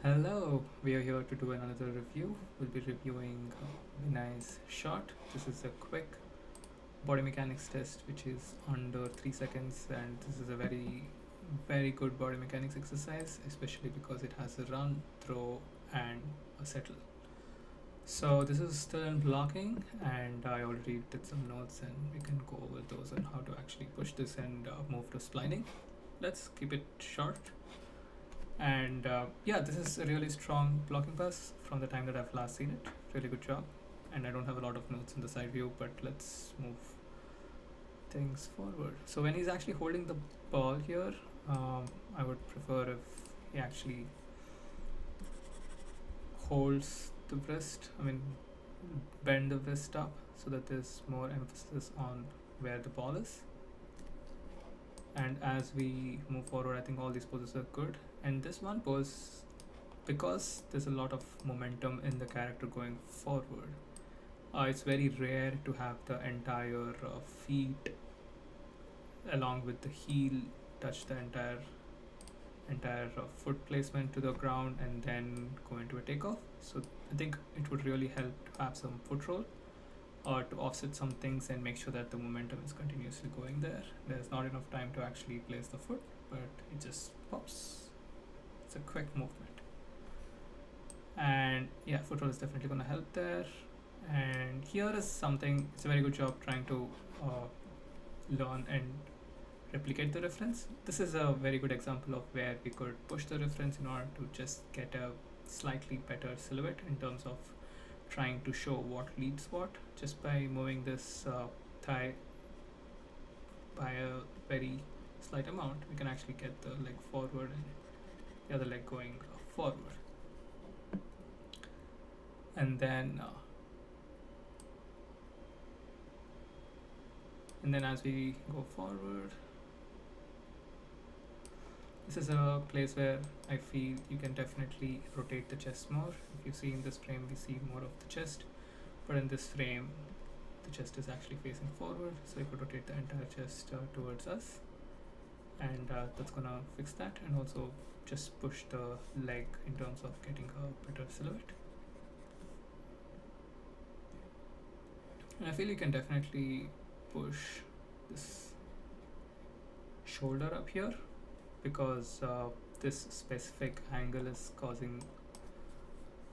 Hello, we are here to do another review. We'll be reviewing Vinay's shot. This is a quick body mechanics test which is under 3 seconds, and this is a very good body mechanics exercise, especially because it has a run, throw, and a settle. So this is still in blocking, and I already did some notes, and we can go over those on how to actually push this and move to splining. Let's keep it short. And yeah, this is a really strong blocking pass from the time that I've last seen it. Really good job. And I don't have a lot of notes in the side view, but let's move things forward. So when he's actually holding the ball here, I would prefer if he actually holds the wrist, bend the wrist up so that there's more emphasis on where the ball is. And as we move forward, I think all these poses are good. And this one pose, because there's a lot of momentum in the character going forward, it's very rare to have the entire feet along with the heel touch the entire foot placement to the ground and then go into a takeoff. So I think it would really help to have some foot roll or to offset some things and make sure that the momentum is continuously going there. There's not enough time to actually place the foot, but it just pops. It's a quick movement. And yeah, foot roll is definitely going to help there. And here is something, it's a very good job trying to learn and replicate the reference. This is a very good example of where we could push the reference in order to just get a slightly better silhouette in terms of trying to show what leads what. Just by moving this thigh by a very slight amount, we can actually get the leg forward and the other leg going forward. And then as we go forward, this is a place where I feel you can definitely rotate the chest more. If you see in this frame, we see more of the chest, but in this frame, the chest is actually facing forward, so you could rotate the entire chest towards us, and that's gonna fix that, and also just push the leg in terms of getting a better silhouette. And I feel you can definitely push this shoulder up here, because this specific angle is causing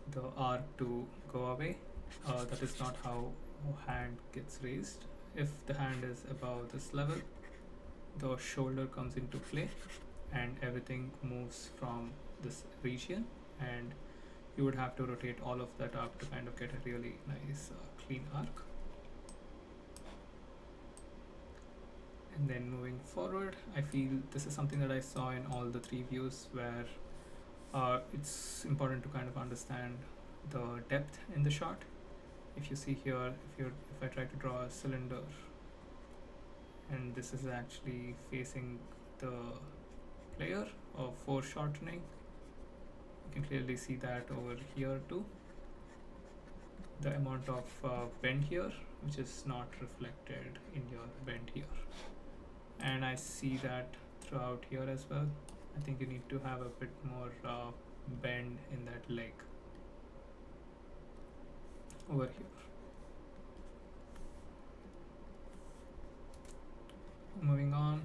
the arc to go away. That is not how a hand gets raised. If the hand is above this level, the shoulder comes into play and everything moves from this region, and you would have to rotate all of that up to kind of get a really nice clean arc. And then moving forward, I feel this is something that I saw in all the three views, where it's important to kind of understand the depth in the shot. If you see here, if I try to draw a cylinder and this is actually facing the player of foreshortening, you can clearly see that over here too. The amount of bend here, which is not reflected in your bend here. And I see that throughout here as well. I think you need to have a bit more bend in that leg over here. Moving on,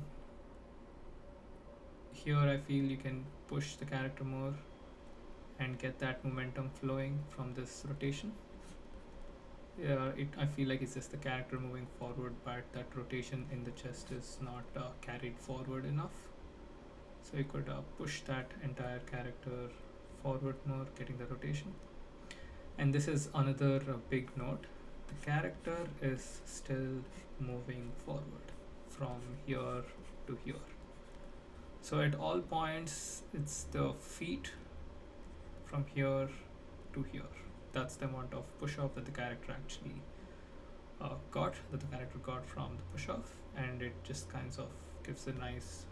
here I feel you can push the character more and get that momentum flowing from this rotation. I feel like it's just the character moving forward, but that rotation in the chest is not carried forward enough. So you could push that entire character forward more, getting the rotation. And this is another big note. The character is still moving forward from here to here. So at all points, it's the feet from here to here. That's the amount of push-off that the character actually got from the push-off, and it just kind of gives a nice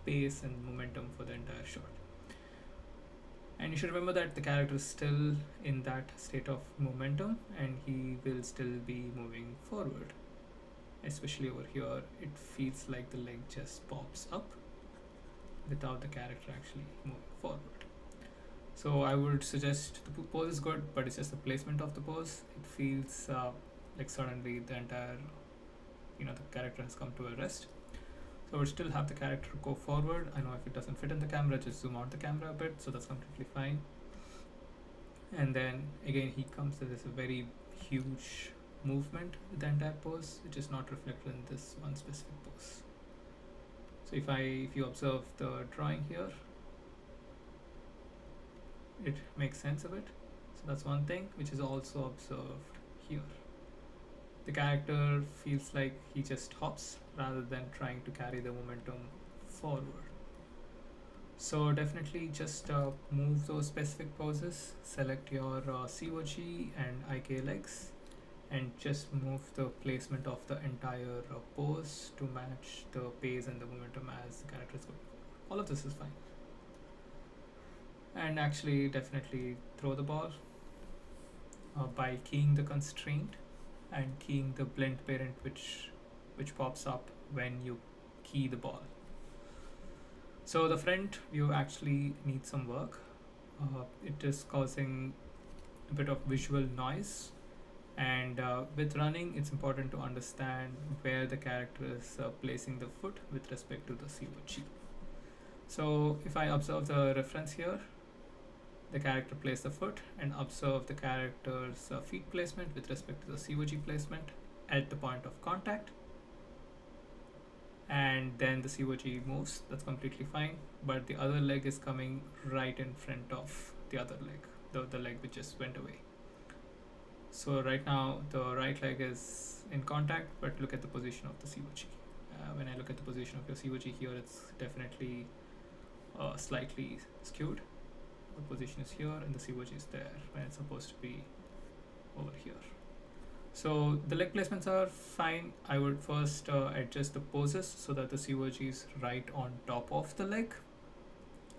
pace and momentum for the entire shot. And you should remember that the character is still in that state of momentum, and he will still be moving forward. Especially over here, it feels like the leg just pops up without the character actually moving forward. So I would suggest the pose is good, but it's just the placement of the pose. It feels like suddenly the entire, the character has come to a rest. So I would still have the character go forward. I know if it doesn't fit in the camera, just zoom out the camera a bit, so that's completely fine. And then again he comes, there is a very huge movement with the entire pose, which is not reflected in this one specific pose. So if you observe the drawing here, it makes sense of it. So that's one thing which is also observed here. The character feels like he just hops rather than trying to carry the momentum forward. So definitely just move those specific poses, select your COG and IK legs, and just move the placement of the entire pose to match the pace and the momentum as the character is going forward. All of this is fine. And actually definitely throw the ball by keying the constraint and keying the blend parent which pops up when you key the ball. So the front view actually needs some work. It is causing a bit of visual noise, and with running it's important to understand where the character is placing the foot with respect to the COG. So if I observe the reference here, the character placed the foot, and observe the character's feet placement with respect to the COG placement at the point of contact, and then the COG moves, that's completely fine, but the other leg is coming right in front of the other leg, the leg which just went away. So right now the right leg is in contact, but look at the position of the COG. When I look at the position of your COG here, it's definitely slightly skewed. The position is here and the COG is there when it's supposed to be over here. So the leg placements are fine. I would first adjust the poses so that the COG is right on top of the leg,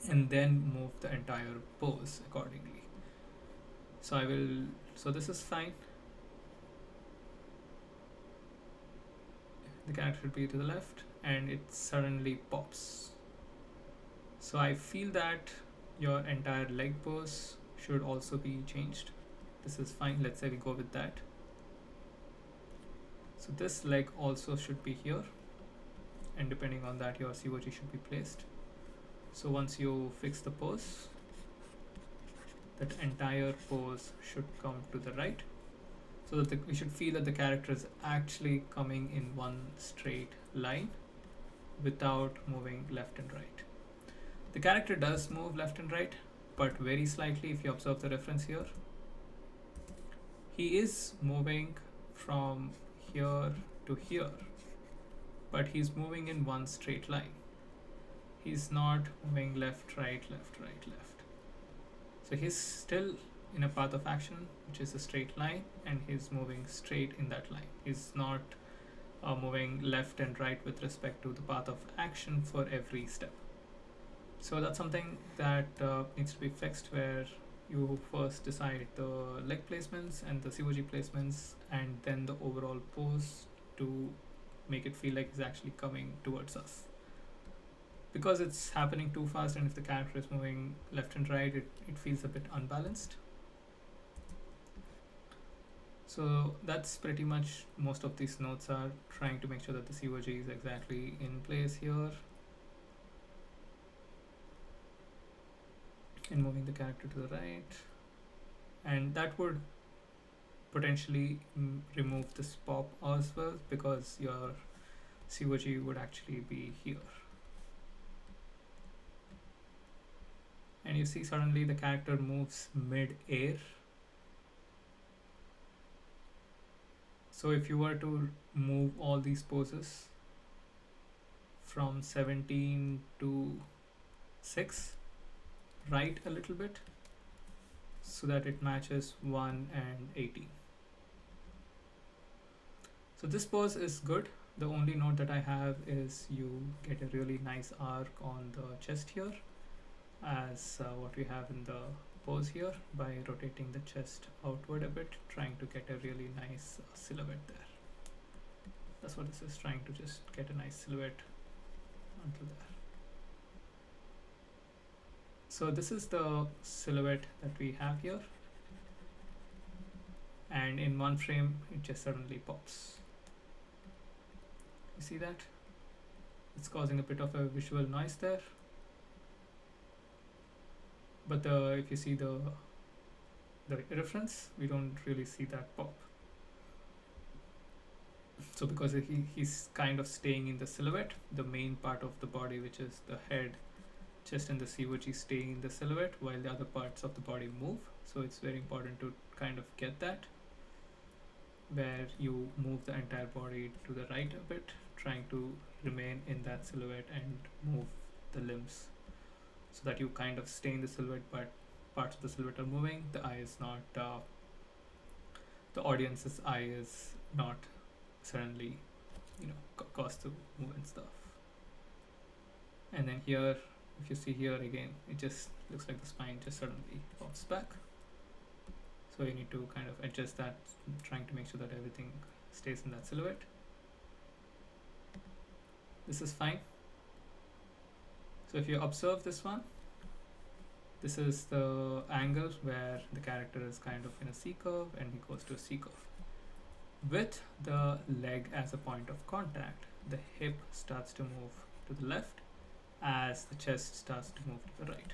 and then move the entire pose accordingly. So this is fine. The character should be to the left, and it suddenly pops. So I feel that your entire leg pose should also be changed. This is fine, let's say we go with that. So this leg also should be here, and depending on that your COG should be placed. So once you fix the pose, that entire pose should come to the right, so that we should feel that the character is actually coming in one straight line without moving left and right. The character does move left and right, but very slightly. If you observe the reference here, he is moving from here to here, but he's moving in one straight line. He's not moving left, right, left, right, left. So he's still in a path of action, which is a straight line, and he's moving straight in that line. He's not moving left and right with respect to the path of action for every step. So that's something that needs to be fixed, where you first decide the leg placements and the COG placements, and then the overall pose to make it feel like it's actually coming towards us. Because it's happening too fast, and if the character is moving left and right, it feels a bit unbalanced. So that's pretty much most of these notes are trying to make sure that the COG is exactly in place here, and moving the character to the right, and that would potentially remove this pop as well, because your COG would actually be here. And you see suddenly the character moves mid-air. So if you were to move all these poses from 17 to 6, right a little bit, so that it matches 1 and 18. So this pose is good. The only note that I have is you get a really nice arc on the chest here, as what we have in the pose here, by rotating the chest outward a bit, trying to get a really nice silhouette there. That's what this is, trying to just get a nice silhouette onto there. So this is the silhouette that we have here, and in one frame it just suddenly pops. You see that? It's causing a bit of a visual noise there, but if you see the reference, we don't really see that pop. So because he's kind of staying in the silhouette, the main part of the body, which is the head, chest and the COG, stay in the silhouette while the other parts of the body move. So it's very important to kind of get that, where you move the entire body to the right a bit, trying to remain in that silhouette and move the limbs so that you kind of stay in the silhouette, but parts of the silhouette are moving. The eye is not, the audience's eye is not suddenly, caused to move and stuff. And then here, if you see here again, it just looks like the spine just suddenly pops back. So you need to kind of adjust that, trying to make sure that everything stays in that silhouette. This is fine. So if you observe this one, this is the angle where the character is kind of in a C curve and he goes to a C curve. With the leg as a point of contact, the hip starts to move to the left as the chest starts to move to the right.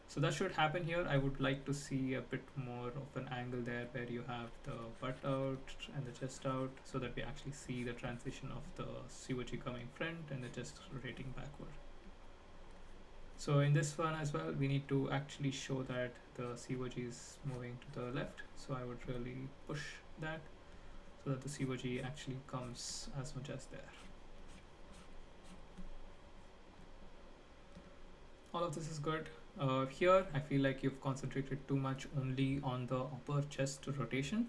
So that should happen here. I would like to see a bit more of an angle there where you have the butt out and the chest out, so that we actually see the transition of the COG coming front and the chest rotating backward. So in this one as well, we need to actually show that the COG is moving to the left. So I would really push that so that the COG actually comes as much as there. All of this is good. Here, I feel like you've concentrated too much only on the upper chest rotation.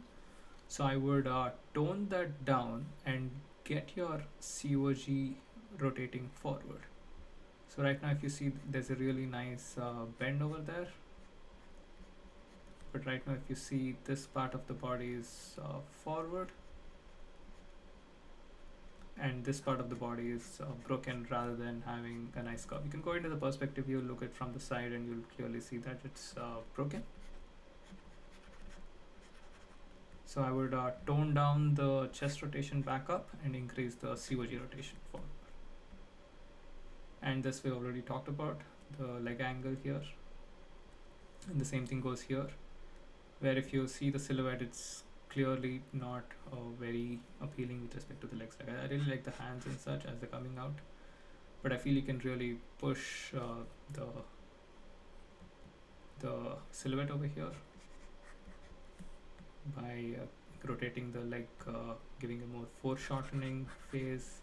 So I would tone that down and get your COG rotating forward. So right now, if you see, there's a really nice bend over there. But right now, if you see, this part of the body is forward, and this part of the body is broken rather than having a nice curve. You can go into the perspective view, look at from the side, and you'll clearly see that it's broken. So I would tone down the chest rotation back up and increase the COG rotation forward. And this we already talked about, the leg angle here. And the same thing goes here, where if you see the silhouette, it's clearly not very appealing with respect to the legs. Like I really like the hands and such as they're coming out, but I feel you can really push the silhouette over here by rotating the leg, giving a more foreshortening phase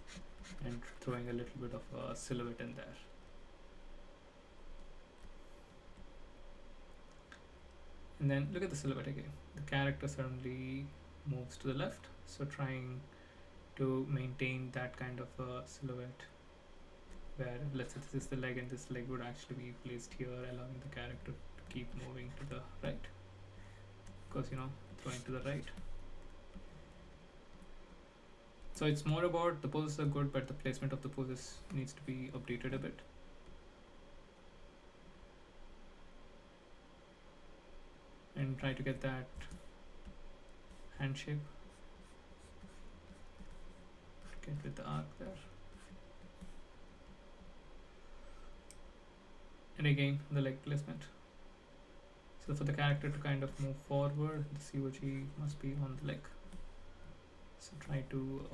and throwing a little bit of a silhouette in there. And then look at the silhouette again. The character suddenly moves to the left, so trying to maintain that kind of a silhouette where, let's say this is the leg and this leg would actually be placed here, allowing the character to keep moving to the right, because throwing to the right. So it's more about the poses are good, but the placement of the poses needs to be updated a bit. And try to get that hand shape. Get with the arc there. And again, the leg placement. So for the character to kind of move forward, the COG must be on the leg. So try to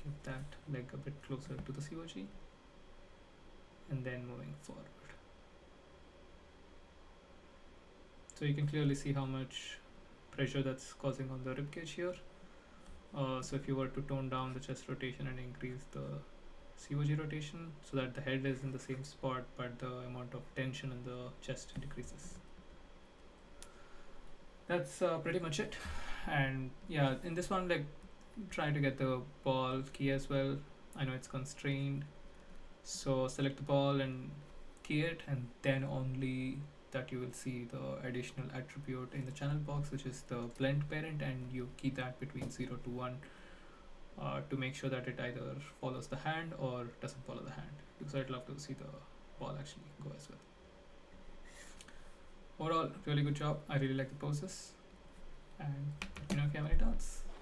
get that leg a bit closer to the COG and then moving forward. So you can clearly see how much pressure that's causing on the ribcage here. So if you were to tone down the chest rotation and increase the COG rotation so that the head is in the same spot but the amount of tension in the chest decreases. That's pretty much it. And yeah, in this one, like, try to get the ball key as well. I know it's constrained, so select the ball and key it, and then only that you will see the additional attribute in the channel box, which is the blend parent, and you key that between 0 to 1 to make sure that it either follows the hand or doesn't follow the hand, because I'd love to see the ball actually go as well. overall, really good job. I really like the poses, and